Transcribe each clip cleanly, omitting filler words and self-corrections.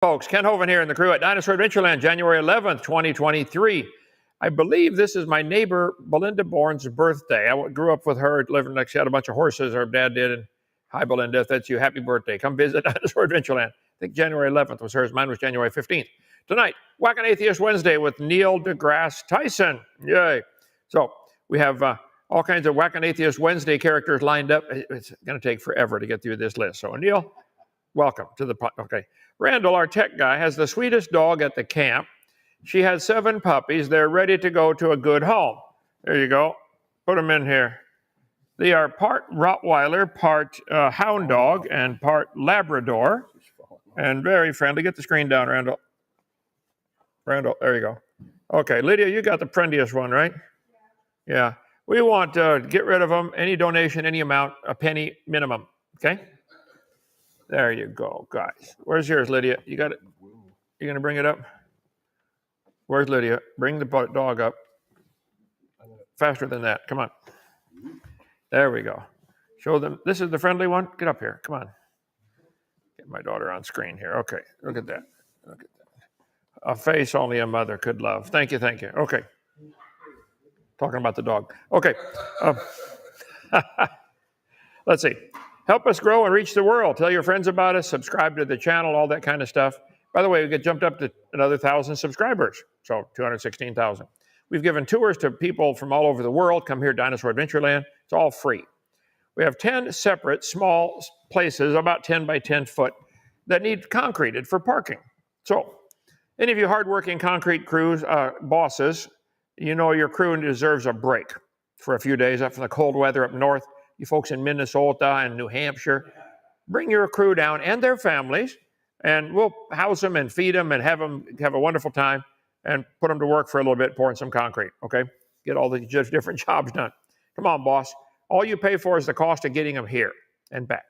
Folks, Ken Hovind here and the crew at Dinosaur Adventure Land, January 11th, 2023. I believe this is my neighbor Belinda Bourne's birthday. I grew up with her, living next. She had a bunch of horses, her dad did. And hi, Belinda, if that's you, happy birthday. Come visit Dinosaur Adventure Land. I think January 11th was hers. Mine was January 15th. Tonight, Whackin' Atheist Wednesday with Neil deGrasse Tyson. Yay. So we have all kinds of Whackin' Atheist Wednesday characters lined up. It's going to take forever to get through this list. So, Neil, welcome to the podcast. Okay. Randall, our tech guy, has the sweetest dog at the camp. She has 7 puppies. They're ready to go to a good home. There you go. Put them in here. They are part Rottweiler, part hound dog, and part Labrador, and very friendly. Get the screen down, Randall. Randall, there you go. Okay, Lydia, you got the friendliest one, right? Yeah. We want to get rid of them. Any donation, any amount, a penny minimum. Okay? There you go, guys. Where's yours, Lydia? You got it? You going to bring it up? Where's Lydia? Bring the dog up. Faster than that. Come on. There we go. Show them. This is the friendly one. Get up here. Come on. Get my daughter on screen here. Okay. Look at that. Look at that. A face only a mother could love. Thank you. Thank you. Okay. Talking about the dog. Okay. Let's see. Help us grow and reach the world. Tell your friends about us. Subscribe to the channel, all that kind of stuff. By the way, we get jumped up to another 1,000 subscribers, so 216,000. We've given tours to people from all over the world. Come here, Dinosaur Adventure Land. It's all free. We have 10 separate small places, about 10 by 10 foot, that need concreted for parking. So, any of you hardworking concrete crews, bosses, you know your crew deserves a break for a few days up from the cold weather up north. You folks in Minnesota and New Hampshire, bring your crew down and their families, and we'll house them and feed them and have them have a wonderful time and put them to work for a little bit pouring some concrete, okay? Get all the different jobs done. Come on, boss. All you pay for is the cost of getting them here and back.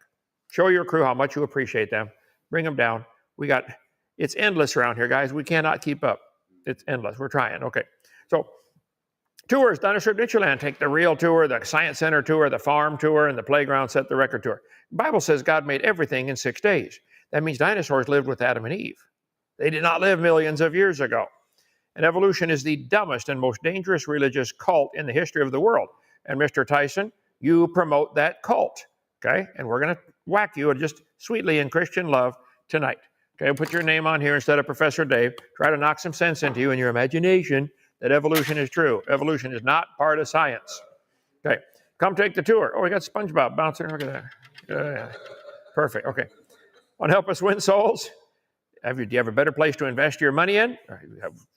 Show your crew how much you appreciate them. Bring them down. It's endless around here, guys. We cannot keep up. It's endless. We're trying, okay. So, tours, Dinosaur Adventure Land. Take the real tour, the Science Center tour, the farm tour, and the playground set the record tour. The Bible says God made everything in 6 days. That means dinosaurs lived with Adam and Eve. They did not live millions of years ago. And evolution is the dumbest and most dangerous religious cult in the history of the world. And Mr. Tyson, you promote that cult, okay? And we're going to whack you just sweetly in Christian love tonight. Okay, put your name on here instead of Professor Dave. Try to knock some sense into you in your imagination that evolution is true. Evolution is not part of science. Okay, come take the tour. Oh, we got SpongeBob bouncing. Look at that. Perfect. Okay. Want to help us win souls? Do you have a better place to invest your money in?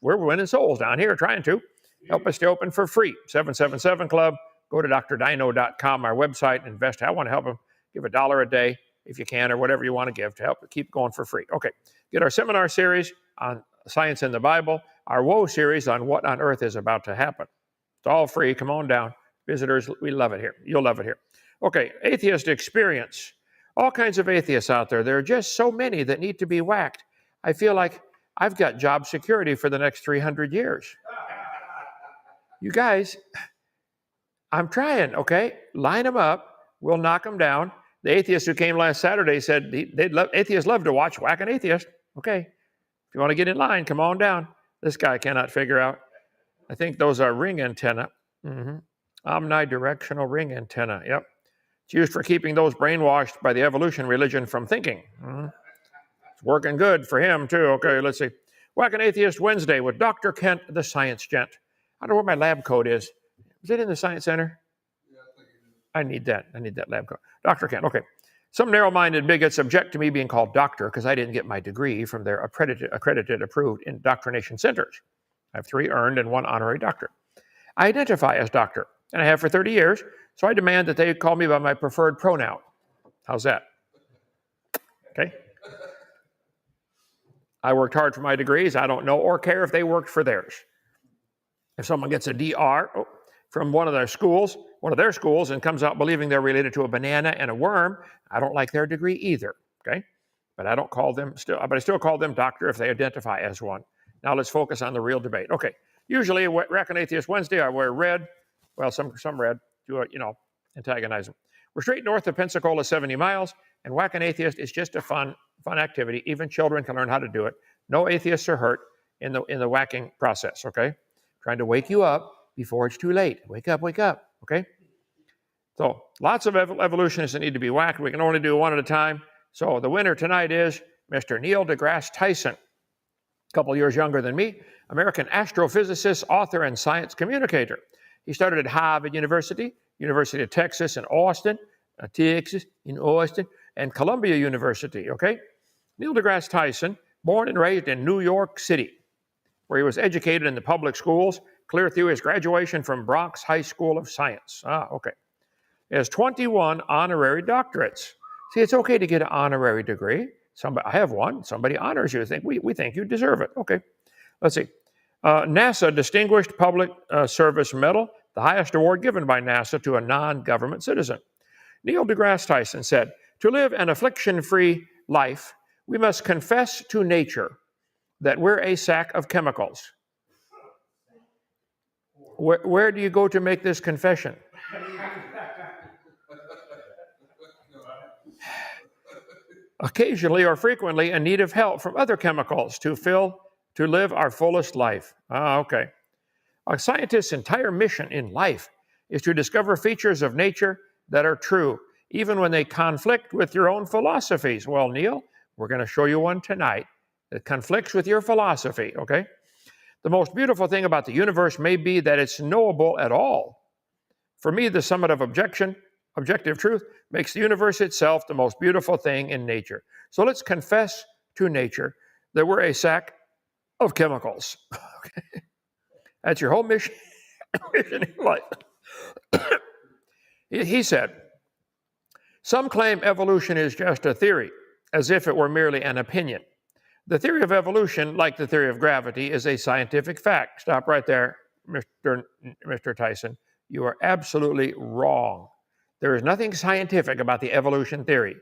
We're winning souls down here, trying to. Help us stay open for free. 777 Club. Go to drdino.com, our website, invest. I want to help them. Give $1 a day if you can, or whatever you want to give to help keep going for free. Okay. Get our seminar series on science in the Bible, our Woe series on what on earth is about to happen. It's all free. Come on down. Visitors, we love it here. You'll love it here. Okay, atheist experience. All kinds of atheists out there. There are just so many that need to be whacked. I feel like I've got job security for the next 300 years. You guys, I'm trying, okay? Line them up. We'll knock them down. The atheist who came last Saturday said atheists love to watch Whackin' Atheist. Okay, if you want to get in line, come on down. This guy cannot figure out. I think those are ring antenna. Omnidirectional ring antenna. Yep. It's used for keeping those brainwashed by the evolution religion from thinking. It's working good for him, too. Okay, let's see. Whackin' Atheist Wednesday with Dr. Kent, the science gent. I don't know where my lab coat is. Is it in the Science Center? Yeah, I think it is. I need that lab coat. Dr. Kent, okay. Some narrow-minded bigots object to me being called doctor because I didn't get my degree from their accredited, approved indoctrination centers. I have 3 earned and 1 honorary doctorate. I identify as doctor, and I have for 30 years, so I demand that they call me by my preferred pronoun. How's that? Okay. I worked hard for my degrees. I don't know or care if they worked for theirs. If someone gets a DR from one of their schools, and comes out believing they're related to a banana and a worm, I don't like their degree either, okay? But I still call them doctor if they identify as one. Now let's focus on the real debate. Okay, usually Whackin' Atheist Wednesday, I wear red. Well, some red to, antagonize them. We're straight north of Pensacola, 70 miles, and Whackin' Atheist is just a fun fun activity. Even children can learn how to do it. No atheists are hurt in the whacking process, okay? Trying to wake you up before it's too late. Wake up, okay? So lots of evolutionists that need to be whacked. We can only do one at a time. So the winner tonight is Mr. Neil deGrasse Tyson, a couple years younger than me, American astrophysicist, author, and science communicator. He started at Harvard University, University of Texas in Austin, and Columbia University, okay? Neil deGrasse Tyson, born and raised in New York City, where he was educated in the public schools, clear through his graduation from Bronx High School of Science. Okay. He has 21 honorary doctorates. See, it's okay to get an honorary degree. I have one. Somebody honors you. We think you deserve it. Okay. Let's see. NASA Distinguished Public Service Medal, the highest award given by NASA to a non-government citizen. Neil deGrasse Tyson said, "To live an affliction-free life, we must confess to nature that we're a sack of chemicals." Where do you go to make this confession? Occasionally or frequently in need of help from other chemicals to live our fullest life. Okay. A scientist's entire mission in life is to discover features of nature that are true, even when they conflict with your own philosophies. Well, Neil, we're going to show you one tonight that conflicts with your philosophy, okay? The most beautiful thing about the universe may be that it's knowable at all. For me, the summit of objective truth makes the universe itself the most beautiful thing in nature. So let's confess to nature that we're a sack of chemicals. Okay? That's your whole mission in life. He said, "Some claim evolution is just a theory, as if it were merely an opinion. The theory of evolution, like the theory of gravity, is a scientific fact." Stop right there, Mr. Tyson. You are absolutely wrong. There is nothing scientific about the evolution theory.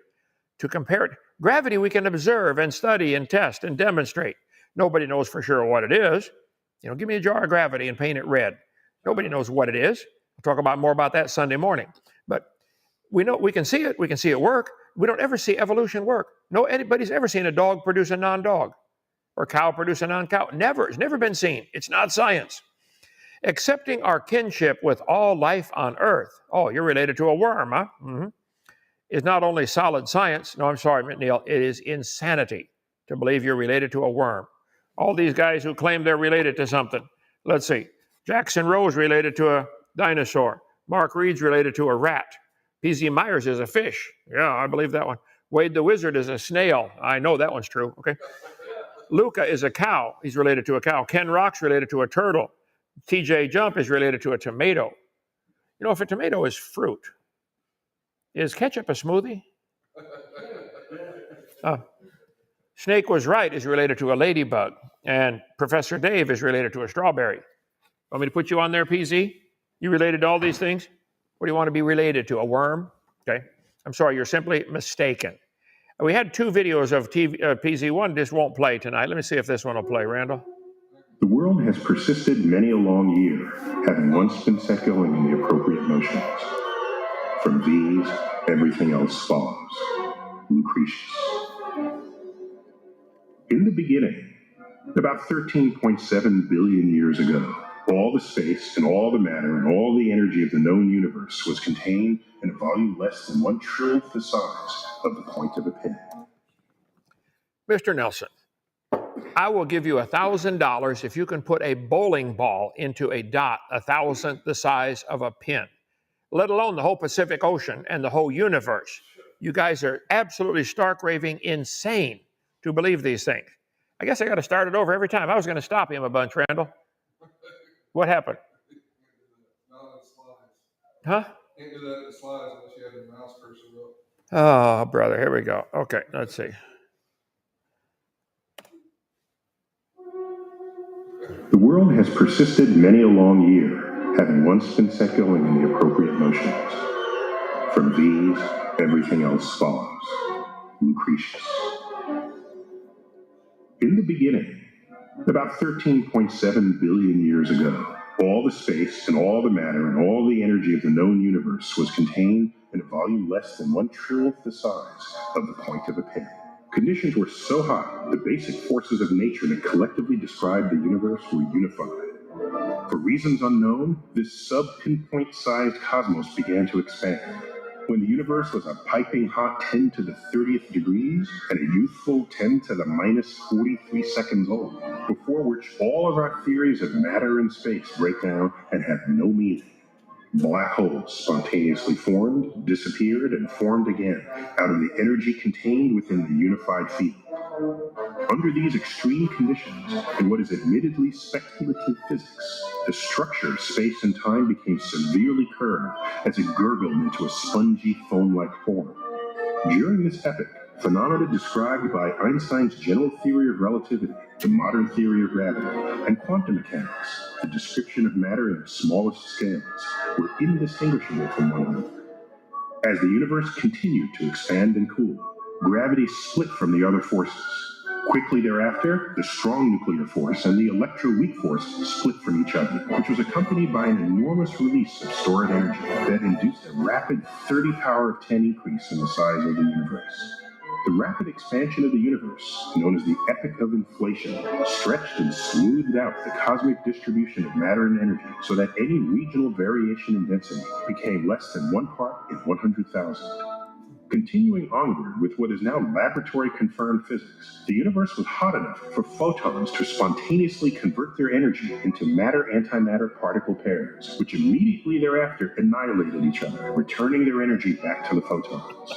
To compare it, gravity we can observe and study and test and demonstrate. Nobody knows for sure what it is. Give me a jar of gravity and paint it red. Nobody knows what it is. We'll talk more about that Sunday morning. But we know we can see it. We can see it work. We don't ever see evolution work. No, anybody's ever seen a dog produce a non-dog or a cow produce a non-cow. Never. It's never been seen. It's not science. Accepting our kinship with all life on Earth. Oh, you're related to a worm, huh? Mm-hmm. Is not only solid science. No, I'm sorry, Neil. It is insanity to believe you're related to a worm. All these guys who claim they're related to something. Let's see. Jackson Rose related to a dinosaur. Mark Reed's related to a rat. P.Z. Myers is a fish. Yeah, I believe that one. Wade the Wizard is a snail. I know that one's true. Okay. Luca is a cow. He's related to a cow. Ken Rock's related to a turtle. T.J. Jump is related to a tomato. If a tomato is fruit, is ketchup a smoothie? Snake Was Right is related to a ladybug. And Professor Dave is related to a strawberry. Want me to put you on there, PZ? You related to all these things? What do you want to be related to? A worm? Okay. I'm sorry, you're simply mistaken. We had 2 videos of PZ1. This won't play tonight. Let me see if this one will play, Randall. The world has persisted many a long year, having once been set going in the appropriate motions. From these, everything else follows. Lucretius. In the beginning, about 13.7 billion years ago, all the space and all the matter and all the energy of the known universe was contained in a volume less than 1/trillionth the size of the point of a pin. Mr. Nelson, I will give you $1,000 if you can put a bowling ball into a dot 1,000th the size of a pin, let alone the whole Pacific Ocean and the whole universe. You guys are absolutely stark raving insane to believe these things. I guess I got to start it over every time. I was going to stop him a bunch, Randall. What happened? Huh? Can't do that in the slides unless you have your mouse cursor up. Oh, brother, here we go. Okay, let's see. The world has persisted many a long year, having once been set going in the appropriate motions. From these, everything else follows. Lucretius. In the beginning, about 13.7 billion years ago, all the space and all the matter and all the energy of the known universe was contained in a volume less than 1/trillionth the size of the point of a pin. Conditions were so hot, the basic forces of nature that collectively described the universe were unified. For reasons unknown, this sub-pinpoint-sized cosmos began to expand. When the universe was a piping hot 10 to the 30th degrees and a youthful 10 to the minus 43 seconds old, before which all of our theories of matter and space break down and have no meaning. Black holes spontaneously formed, disappeared, and formed again out of the energy contained within the unified field. Under these extreme conditions, in what is admittedly speculative physics, the structure of space and time became severely curved as it gurgled into a spongy foam-like form. During this epoch, phenomena described by Einstein's general theory of relativity, the modern theory of gravity, and quantum mechanics, the description of matter in its smallest scales, were indistinguishable from one another. As the universe continued to expand and cool, gravity split from the other forces. Quickly thereafter, the strong nuclear force and the electroweak force split from each other, which was accompanied by an enormous release of stored energy that induced a rapid 30 power of 10 increase in the size of the universe. The rapid expansion of the universe, known as the epoch of inflation, stretched and smoothed out the cosmic distribution of matter and energy so that any regional variation in density became less than 1 part in 100,000. Continuing onward with what is now laboratory-confirmed physics, the universe was hot enough for photons to spontaneously convert their energy into matter-antimatter particle pairs, which immediately thereafter annihilated each other, returning their energy back to the photons.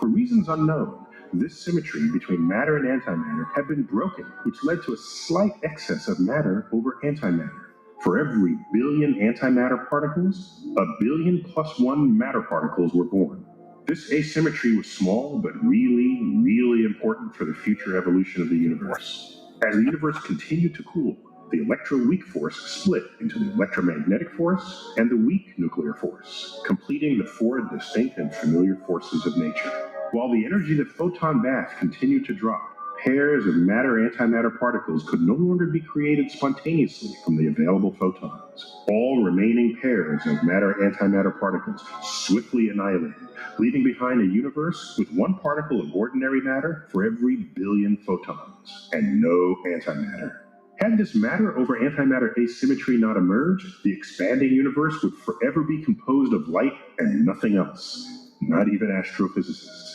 For reasons unknown, this symmetry between matter and antimatter had been broken, which led to a slight excess of matter over antimatter. For every billion antimatter particles, a billion plus one matter particles were born. This asymmetry was small, but really, really important for the future evolution of the universe. As the universe continued to cool, the electroweak force split into the electromagnetic force and the weak nuclear force, completing the 4 distinct and familiar forces of nature. While the energy of the photon bath continued to drop, pairs of matter-antimatter particles could no longer be created spontaneously from the available photons. All remaining pairs of matter-antimatter particles swiftly annihilated, leaving behind a universe with 1 particle of ordinary matter for every billion photons, and no antimatter. Had this matter over antimatter asymmetry not emerged, the expanding universe would forever be composed of light and nothing else, not even astrophysicists.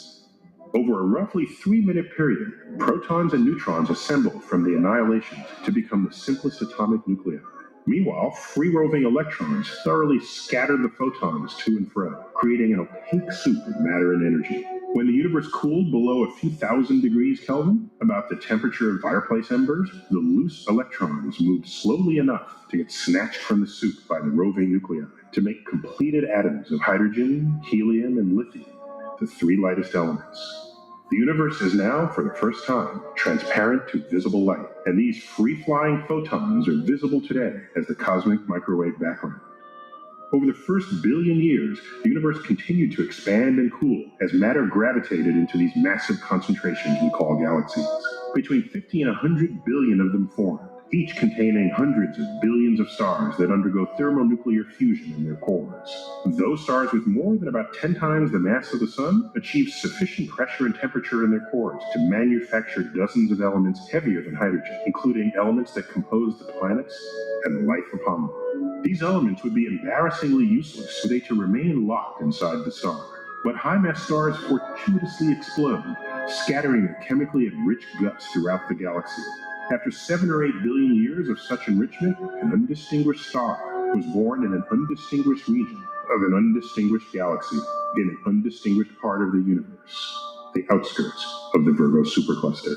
Over a roughly 3-minute period, protons and neutrons assembled from the annihilation to become the simplest atomic nuclei. Meanwhile, free-roving electrons thoroughly scattered the photons to and fro, creating an opaque soup of matter and energy. When the universe cooled below a few thousand degrees Kelvin, about the temperature of fireplace embers, the loose electrons moved slowly enough to get snatched from the soup by the roving nuclei to make completed atoms of hydrogen, helium, and lithium, the 3 lightest elements. The universe is now, for the first time, transparent to visible light, and these free-flying photons are visible today as the cosmic microwave background. Over the first billion years, the universe continued to expand and cool as matter gravitated into these massive concentrations we call galaxies. Between 50 and 100 billion of them formed, each containing hundreds of billions of stars that undergo thermonuclear fusion in their cores. Those stars with more than about 10 times the mass of the Sun achieved sufficient pressure and temperature in their cores to manufacture dozens of elements heavier than hydrogen, including elements that compose the planets and life upon them. These elements would be embarrassingly useless were they to remain locked inside the star. But high-mass stars fortuitously explode, scattering their chemically enriched guts throughout the galaxy. After 7 or 8 billion years of such enrichment, an undistinguished star was born in an undistinguished region of an undistinguished galaxy in an undistinguished part of the universe, the outskirts of the Virgo supercluster.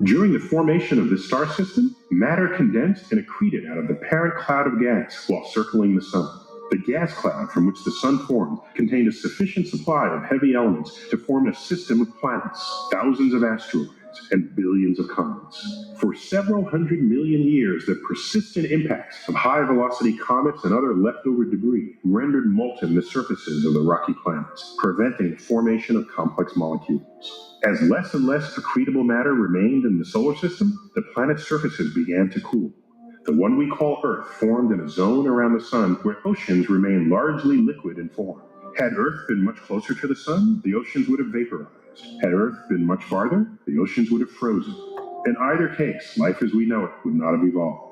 During the formation of this star system, matter condensed and accreted out of the parent cloud of gas while circling the Sun. The gas cloud from which the Sun formed contained a sufficient supply of heavy elements to form a system of planets, thousands of asteroids, and billions of comets. For several hundred million years, the persistent impacts of high-velocity comets and other leftover debris rendered molten the surfaces of the rocky planets, preventing the formation of complex molecules. As less and less accretable matter remained in the solar system, the planet's surfaces began to cool. The one we call Earth formed in a zone around the Sun where oceans remain largely liquid in form. Had Earth been much closer to the Sun, the oceans would have vaporized, Had Earth been much farther, the oceans would have frozen. In either case, life as we know it would not have evolved.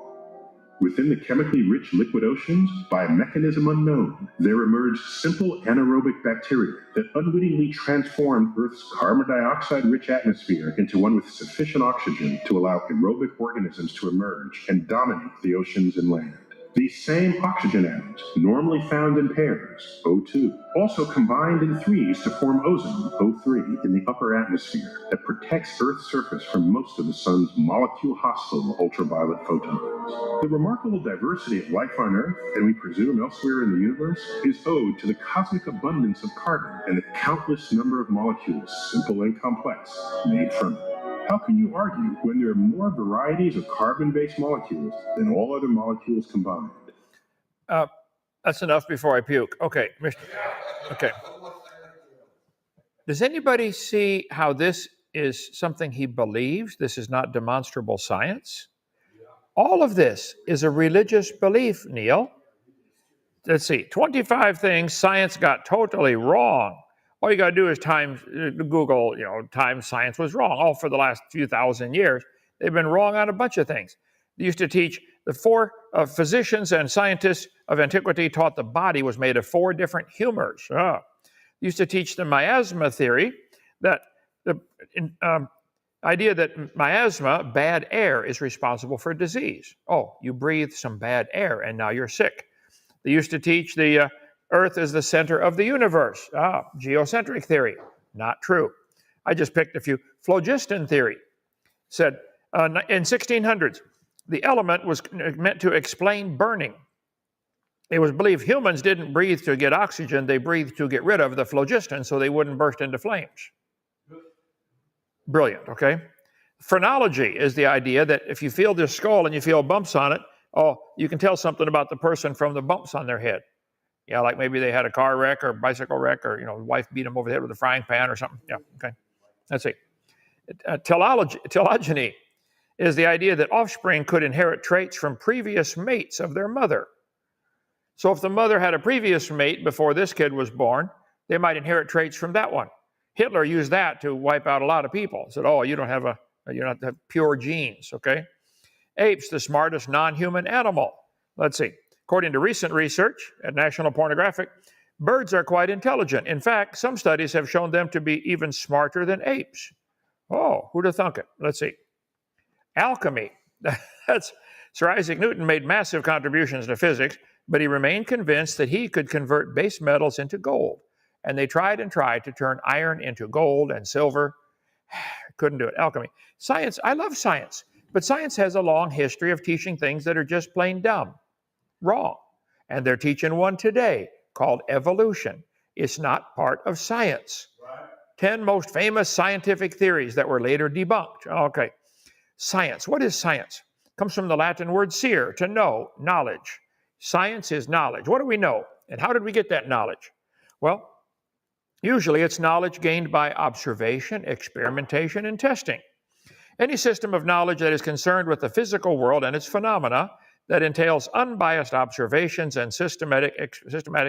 Within the chemically rich liquid oceans, by a mechanism unknown, there emerged simple anaerobic bacteria that unwittingly transformed Earth's carbon dioxide-rich atmosphere into one with sufficient oxygen to allow aerobic organisms to emerge and dominate the oceans and land. These same oxygen atoms, normally found in pairs, O2, also combined in threes to form ozone, O3, in the upper atmosphere that protects Earth's surface from most of the sun's molecule-hostile ultraviolet photons. The remarkable diversity of life on Earth, and we presume elsewhere in the universe, is owed to the cosmic abundance of carbon and the countless number of molecules, simple and complex, made from it. How can you argue when there are more varieties of carbon-based molecules than all other molecules combined? That's enough before I puke. Okay, okay. Does anybody see how this is something he believes? This is not demonstrable science. All of this is a religious belief, Neil. Let's see, 25 things science got totally wrong. All you got to do is Google, times science was wrong. All for the last few thousand years, they've been wrong on a bunch of things. They used to teach the four physicians and scientists of antiquity taught the body was made of 4 different humors. They used to teach the miasma theory, that the idea that miasma, bad air, is responsible for disease. Oh, you breathe some bad air and now you're sick. They used to teach the Earth is the center of the universe. Geocentric theory. Not true. I just picked a few. Phlogiston theory said in 1600s, the element was meant to explain burning. It was believed humans didn't breathe to get oxygen, they breathed to get rid of the phlogiston so they wouldn't burst into flames. Brilliant, okay? Phrenology is the idea that if you feel their skull and you feel bumps on it, you can tell something about the person from the bumps on their head. Yeah, like maybe they had a car wreck or bicycle wreck, or wife beat them over the head with a frying pan or something. Yeah, okay. Let's see. Telogeny is the idea that offspring could inherit traits from previous mates of their mother. So if the mother had a previous mate before this kid was born, they might inherit traits from that one. Hitler used that to wipe out a lot of people. Said, you don't have pure genes, okay? Apes, the smartest non-human animal. Let's see. According to recent research at National Pornographic, birds are quite intelligent. In fact, some studies have shown them to be even smarter than apes. Who'd have thunk it? Let's see. Alchemy. Sir Isaac Newton made massive contributions to physics, but he remained convinced that he could convert base metals into gold. And they tried and tried to turn iron into gold and silver. Couldn't do it. Alchemy. Science. I love science, but science has a long history of teaching things that are just plain dumb. Wrong. And they're teaching one today called evolution. It's not part of science. Right. 10 most famous scientific theories that were later debunked. Okay. Science. What is science? Comes from the Latin word "scire," to know, knowledge. Science is knowledge. What do we know? And how did we get that knowledge? Well, usually it's knowledge gained by observation, experimentation, and testing. Any system of knowledge that is concerned with the physical world and its phenomena that entails unbiased observations and systematic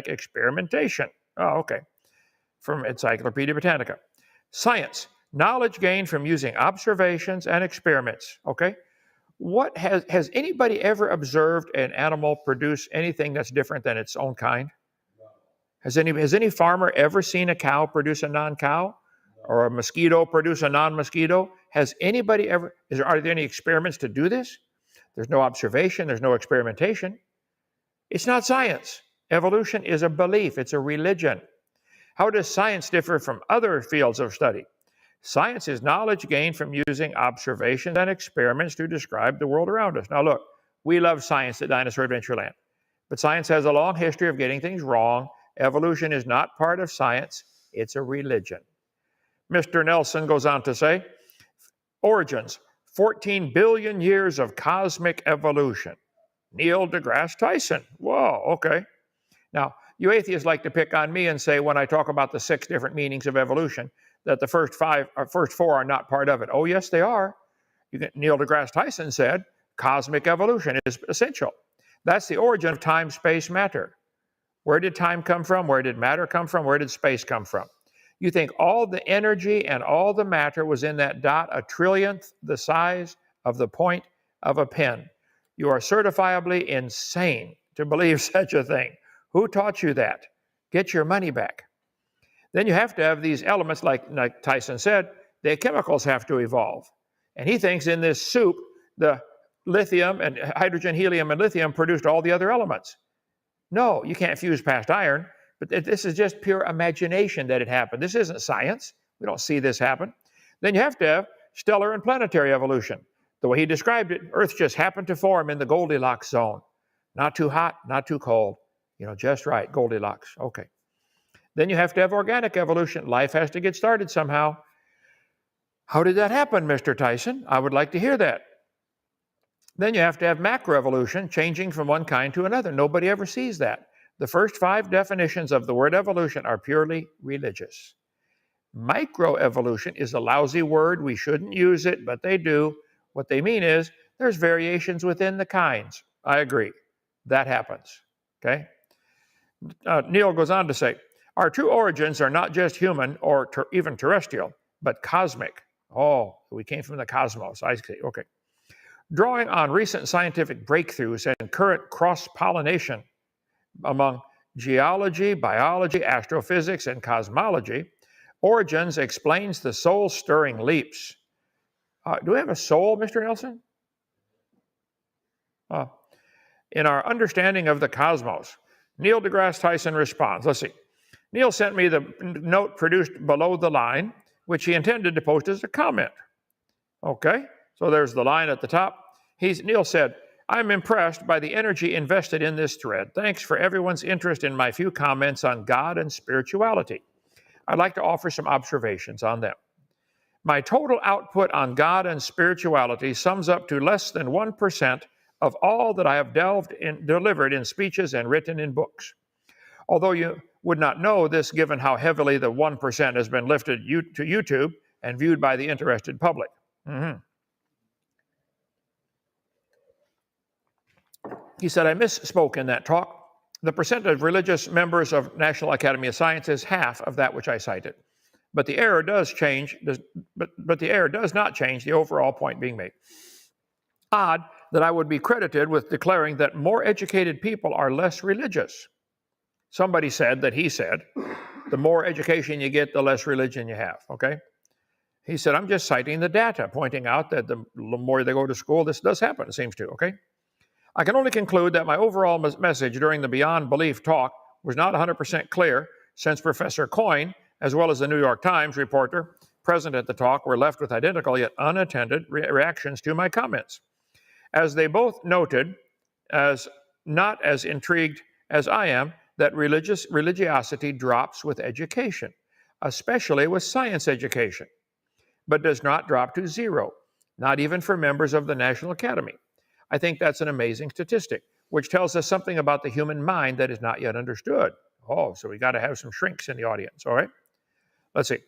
experimentation. Okay. From Encyclopedia Britannica. Science, knowledge gained from using observations and experiments. Okay. What has anybody ever observed an animal produce anything that's different than its own kind? Has any farmer ever seen a cow produce a non-cow? Or a mosquito produce a non-mosquito? Has anybody ever, are there any experiments to do this? There's no observation, there's no experimentation. It's not science. Evolution is a belief, it's a religion. How does science differ from other fields of study? Science is knowledge gained from using observations and experiments to describe the world around us. Now look, we love science at Dinosaur Adventure Land, but science has a long history of getting things wrong. Evolution is not part of science, it's a religion. Mr. Nelson goes on to say, origins, 14 billion years of cosmic evolution. Neil deGrasse Tyson. Whoa, okay. Now, you atheists like to pick on me and say when I talk about the 6 different meanings of evolution, that the first 4 are not part of it. Oh, yes, they are. Neil deGrasse Tyson said cosmic evolution is essential. That's the origin of time, space, matter. Where did time come from? Where did matter come from? Where did space come from? You think all the energy and all the matter was in that dot a trillionth the size of the point of a pen. You are certifiably insane to believe such a thing. Who taught you that? Get your money back. Then you have to have these elements, like Tyson said, the chemicals have to evolve. And he thinks in this soup, the lithium and hydrogen, helium, and lithium produced all the other elements. No, you can't fuse past iron, but this is just pure imagination that it happened. This isn't science. We don't see this happen. Then you have to have stellar and planetary evolution. The way he described it, Earth just happened to form in the Goldilocks zone. Not too hot, not too cold. Just right, Goldilocks. Okay. Then you have to have organic evolution. Life has to get started somehow. How did that happen, Mr. Tyson? I would like to hear that. Then you have to have macroevolution, changing from one kind to another. Nobody ever sees that. The first 5 definitions of the word evolution are purely religious. Microevolution is a lousy word. We shouldn't use it, but they do. What they mean is there's variations within the kinds. I agree. That happens. Okay? Neil goes on to say, our true origins are not just human or even terrestrial, but cosmic. Oh, we came from the cosmos. I see. Okay. Drawing on recent scientific breakthroughs and current cross-pollination among geology, biology, astrophysics, and cosmology, Origins explains the soul-stirring leaps. Do we have a soul, Mr. Nelson? In our understanding of the cosmos, Neil deGrasse Tyson responds. Let's see. Neil sent me the note produced below the line, which he intended to post as a comment. Okay, so there's the line at the top. Neil said, I'm impressed by the energy invested in this thread. Thanks for everyone's interest in my few comments on God and spirituality. I'd like to offer some observations on them. My total output on God and spirituality sums up to less than 1% of all that I have delivered in speeches and written in books. Although you would not know this given how heavily the 1% has been lifted to YouTube and viewed by the interested public. He said, I misspoke in that talk. The percent of religious members of National Academy of Science is half of that which I cited. But the error does not change the overall point being made. Odd that I would be credited with declaring that more educated people are less religious. Somebody said that he said, the more education you get, the less religion you have, okay? He said, I'm just citing the data, pointing out that the more they go to school, this does happen, it seems to, okay? I can only conclude that my overall message during the Beyond Belief talk was not 100% clear, since Professor Coyne, as well as the New York Times reporter present at the talk, were left with identical yet unattended reactions to my comments, as they both noted, as not as intrigued as I am, that religiosity drops with education, especially with science education, but does not drop to zero, not even for members of the National Academy. I think that's an amazing statistic, which tells us something about the human mind that is not yet understood. Oh, so we got to have some shrinks in the audience, all right? Let's see.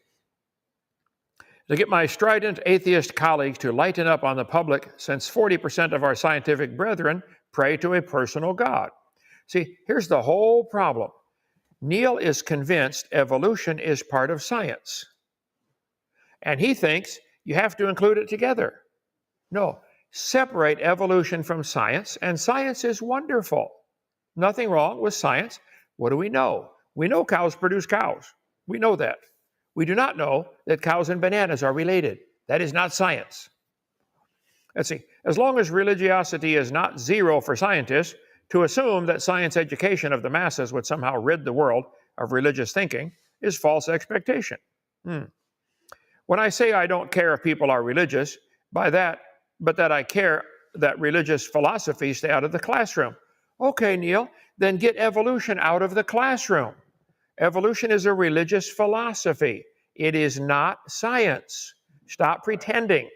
To get my strident atheist colleagues to lighten up on the public, since 40% of our scientific brethren pray to a personal God. See, here's the whole problem. Neil is convinced evolution is part of science. And he thinks you have to include it together. No, separate evolution from science, and science is wonderful. Nothing wrong with science. What do we know? We know cows produce cows. We know that. We do not know that cows and bananas are related. That is not science. Let's see. As long as religiosity is not zero for scientists, to assume that science education of the masses would somehow rid the world of religious thinking is false expectation. When I say I don't care if people are religious, but that I care that religious philosophies stay out of the classroom. Okay, Neil, then get evolution out of the classroom. Evolution is a religious philosophy. It is not science. Stop pretending.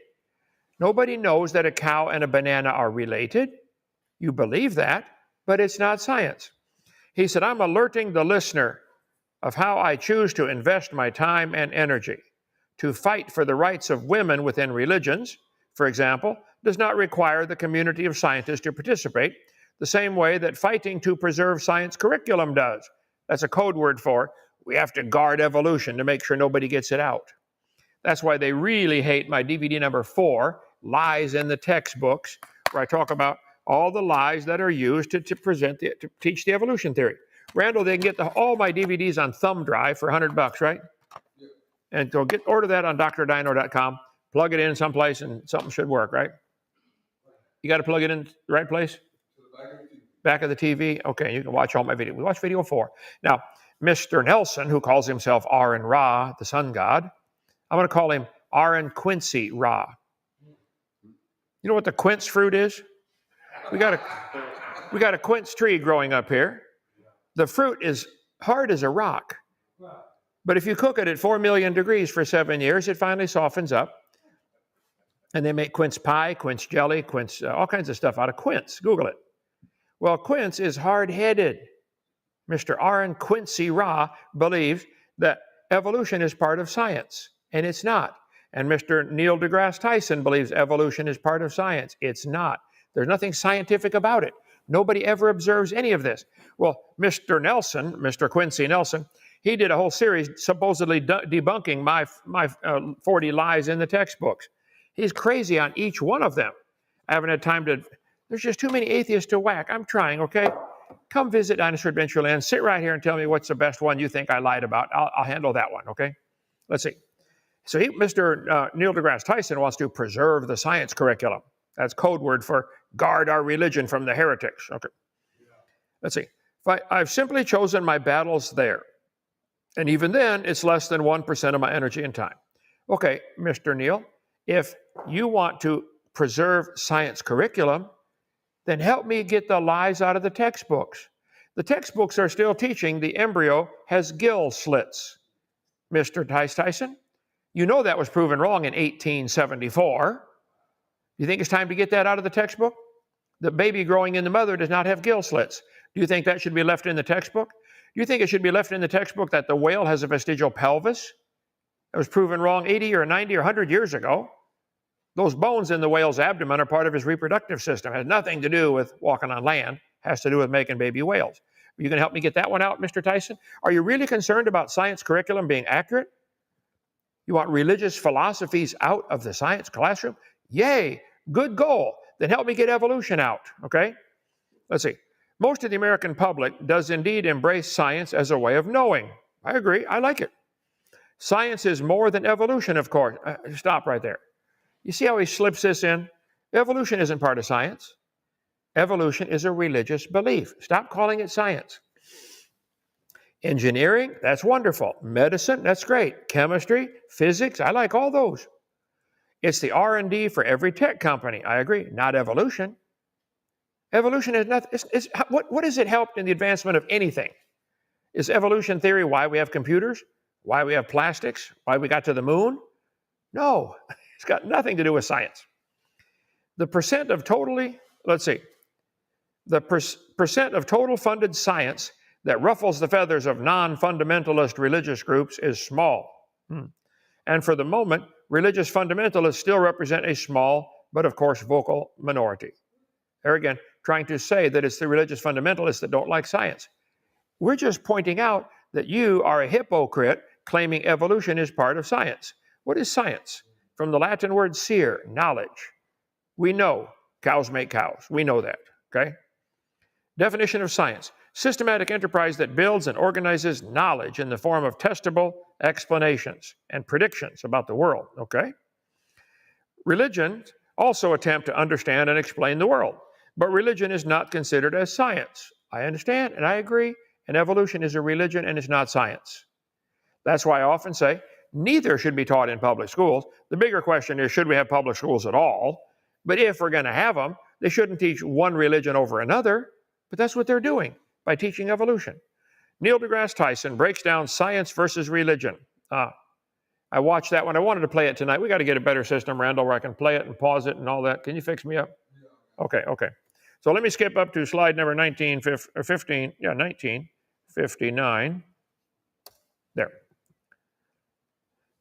Nobody knows that a cow and a banana are related. You believe that, but it's not science. He said, I'm alerting the listener of how I choose to invest my time and energy. To fight for the rights of women within religions, for example, does not require the community of scientists to participate the same way that fighting to preserve science curriculum does. That's a code word for We have to guard evolution to make sure nobody gets it out. That's why they really hate my DVD number 4, Lies in the Textbooks, where I talk about all the lies that are used to teach the evolution theory. Randall, they can get all my DVDs on thumb drive for $100, right? Yeah. And so order that on drdino.com, plug it in someplace, and something should work, right? You got to plug it in the right place? To the back of the TV. Back of the TV? Okay, you can watch all my videos. We watch video 4. Now, Mr. Nelson, who calls himself Aaron Ra, the sun god, I'm going to call him Aaron Quincy Ra. You know what the quince fruit is? We got a quince tree growing up here. The fruit is hard as a rock. But if you cook it at 4 million degrees for 7 years, it finally softens up. And they make quince pie, quince jelly, quince, all kinds of stuff out of quince. Google it. Well, quince is hard-headed. Mr. Aaron Quincy Ra believes that evolution is part of science, and it's not. And Mr. Neil deGrasse Tyson believes evolution is part of science. It's not. There's nothing scientific about it. Nobody ever observes any of this. Well, Mr. Nelson, Mr. Quincy Nelson, he did a whole series supposedly debunking my 40 lies in the textbooks. He's crazy on each one of them. I haven't had time to, there's just too many atheists to whack. I'm trying, okay? Come visit Dinosaur Adventure Land. Sit right here and tell me what's the best one you think I lied about. I'll handle that one, okay? Let's see. So Mr. Neil deGrasse Tyson wants to preserve the science curriculum. That's code word for guard our religion from the heretics. Okay. Let's see. I've simply chosen my battles there. And even then, it's less than 1% of my energy and time. Okay, Mr. Neil, if you want to preserve science curriculum, then help me get the lies out of the textbooks. The textbooks are still teaching the embryo has gill slits. Mr. Tyson, you know that was proven wrong in 1874. You think it's time to get that out of the textbook? The baby growing in the mother does not have gill slits. Do you think that should be left in the textbook? Do you think it should be left in the textbook that the whale has a vestigial pelvis? That was proven wrong 80 or 90 or 100 years ago. Those bones in the whale's abdomen are part of his reproductive system. It has nothing to do with walking on land. It has to do with making baby whales. Are you going to help me get that one out, Mr. Tyson? Are you really concerned about science curriculum being accurate? You want religious philosophies out of the science classroom? Yay, good goal. Then help me get evolution out, okay? Let's see. Most of the American public does indeed embrace science as a way of knowing. I agree. I like it. Science is more than evolution, of course. Stop right there. You see how he slips this in? Evolution isn't part of science. Evolution is a religious belief. Stop calling it science. Engineering, that's wonderful. Medicine, that's great. Chemistry, physics, I like all those. It's the R&D for every tech company. I agree. Not evolution. Evolution is nothing. What has it helped in the advancement of anything? Is evolution theory why we have computers? Why we have plastics? Why we got to the moon? No, it's got nothing to do with science. The percent of totally, let's see, the percent of total funded science that ruffles the feathers of non-fundamentalist religious groups is small. And for the moment, religious fundamentalists still represent a small, but of course vocal minority. There again, trying to say that it's the religious fundamentalists that don't like science. We're just pointing out that you are a hypocrite claiming evolution is part of science. What is science? From the Latin word seer, knowledge. We know cows make cows. We know that, okay? Definition of science: systematic enterprise that builds and organizes knowledge in the form of testable explanations and predictions about the world, okay? Religions also attempt to understand and explain the world, but religion is not considered as science. I understand and I agree, and evolution is a religion and it's not science. That's why I often say neither should be taught in public schools. The bigger question is, should we have public schools at all? But if we're going to have them, they shouldn't teach one religion over another. But that's what they're doing by teaching evolution. Neil deGrasse Tyson breaks down science versus religion. I watched that one. I wanted to play it tonight. We got to get a better system, Randall, where I can play it and pause it and all that. Can you fix me up? Okay. So let me skip up to slide number 1959. There.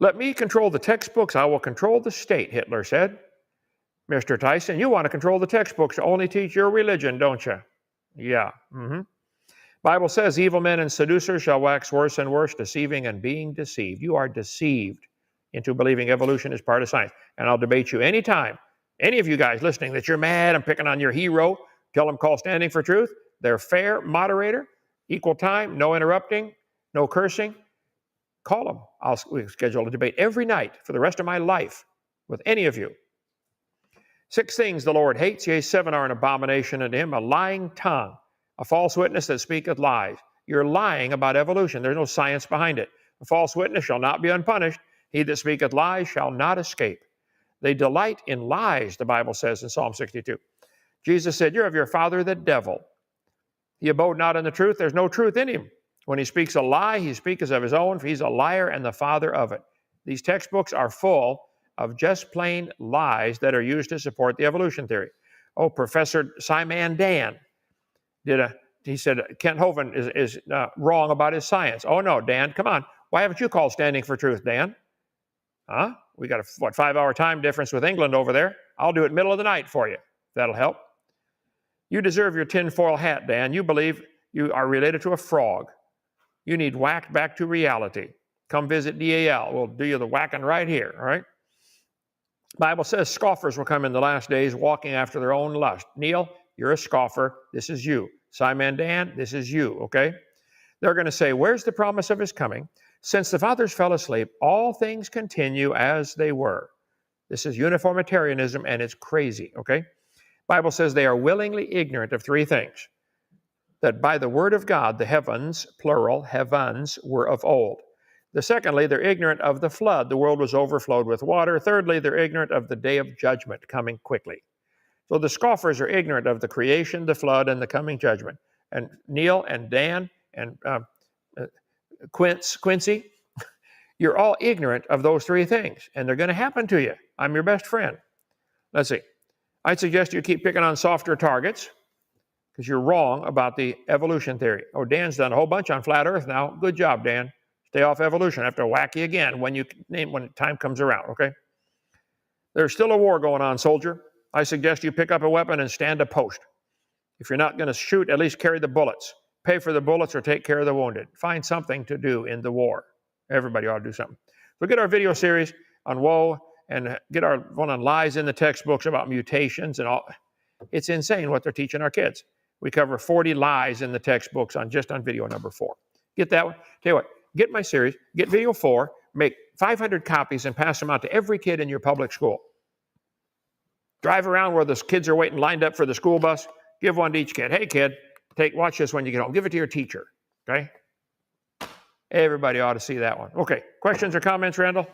Let me control the textbooks. I will control the state, Hitler said. Mr. Tyson, you want to control the textbooks to only teach your religion, don't you? Yeah. Bible says evil men and seducers shall wax worse and worse, deceiving and being deceived. You are deceived into believing evolution is part of science. And I'll debate you anytime. Any of you guys listening that you're mad, I'm picking on your hero, tell them call Standing for Truth. They're fair, moderator, equal time, no interrupting, no cursing. Call them. We'll schedule a debate every night for the rest of my life with any of you. 6 things the Lord hates, yea, 7 are an abomination unto him: a lying tongue, a false witness that speaketh lies. You're lying about evolution. There's no science behind it. A false witness shall not be unpunished. He that speaketh lies shall not escape. They delight in lies, the Bible says in Psalm 62. Jesus said, you're of your father the devil. He abode not in the truth. There's no truth in him. When he speaks a lie, he speaks of his own, for he's a liar and the father of it. These textbooks are full of just plain lies that are used to support the evolution theory. Oh, Professor Simon Dan he said Kent Hovind is wrong about his science. Oh no, Dan, come on. Why haven't you called Standing for Truth, Dan? Huh? We got a 5-hour time difference with England over there. I'll do it middle of the night for you. That'll help. You deserve your tinfoil hat, Dan. You believe you are related to a frog. You need whacked back to reality. Come visit DAL. We'll do you the whacking right here, all right? Bible says scoffers will come in the last days walking after their own lust. Neil, you're a scoffer. This is you. Simon Dan, this is you, okay? They're going to say, where's the promise of his coming? Since the fathers fell asleep, all things continue as they were. This is uniformitarianism, and it's crazy, okay? Bible says they are willingly ignorant of 3 things. That by the word of God, the heavens, plural, heavens, were of old. Secondly, they're ignorant of the flood. The world was overflowed with water. Thirdly, they're ignorant of the day of judgment coming quickly. So the scoffers are ignorant of the creation, the flood, and the coming judgment. And Neil and Dan and Quincy, you're all ignorant of those 3 things, and they're going to happen to you. I'm your best friend. Let's see. I'd suggest you keep picking on softer targets because you're wrong about the evolution theory. Oh, Dan's done a whole bunch on flat Earth now. Good job, Dan. Stay off evolution. I have to whack you again when time comes around, okay? There's still a war going on, soldier. I suggest you pick up a weapon and stand a post. If you're not going to shoot, at least carry the bullets. Pay for the bullets or take care of the wounded. Find something to do in the war. Everybody ought to do something. So get our video series on woe and get our one on lies in the textbooks about mutations and all. It's insane what they're teaching our kids. We cover 40 lies in the textbooks just on video number 4. Get that one. Tell you what, get my series, get video 4, make 500 copies and pass them out to every kid in your public school. Drive around where the kids are waiting lined up for the school bus. Give one to each kid. Hey, kid, watch this when you get home. Give it to your teacher, okay? Everybody ought to see that one. Okay, questions or comments, Randall?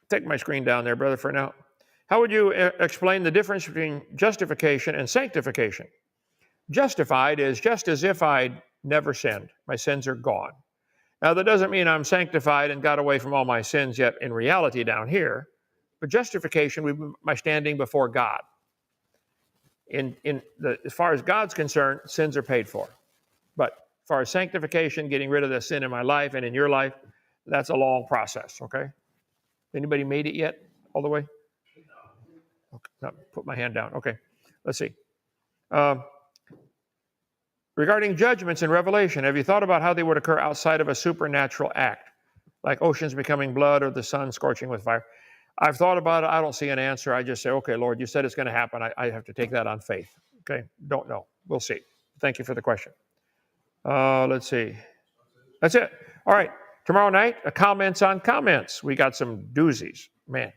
Take my screen down there, brother, for now. How would you explain the difference between justification and sanctification? Justified is just as if I'd never sinned. My sins are gone. Now, that doesn't mean I'm sanctified and got away from all my sins yet in reality down here, but justification would be my standing before God. As far as God's concerned, sins are paid for. But as far as sanctification, getting rid of the sin in my life and in your life, that's a long process, okay? Anybody made it yet all the way? Okay, no, put my hand down. Okay, let's see. Regarding judgments in Revelation, have you thought about how they would occur outside of a supernatural act, like oceans becoming blood or the sun scorching with fire? I've thought about it. I don't see an answer. I just say, okay, Lord, you said it's going to happen. I have to take that on faith. Okay, don't know. We'll see. Thank you for the question. Let's see. That's it. All right. Tomorrow night, comments on comments. We got some doozies, man.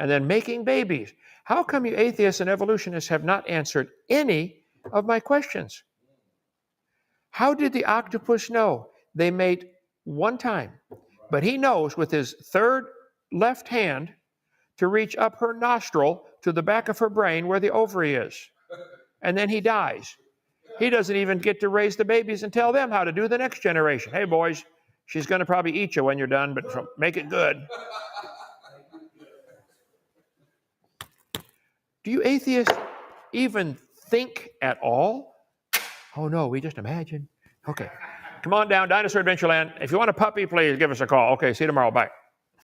And then making babies. How come you atheists and evolutionists have not answered any of my questions? How did the octopus know? They mate one time, but he knows with his third left hand to reach up her nostril to the back of her brain where the ovary is. And then he dies. He doesn't even get to raise the babies and tell them how to do the next generation. Hey, boys, she's going to probably eat you when you're done, but make it good. Do you atheists even think at all? Oh, no, we just imagine. Okay. Come on down, Dinosaur Adventure Land. If you want a puppy, please give us a call. Okay, see you tomorrow. Bye.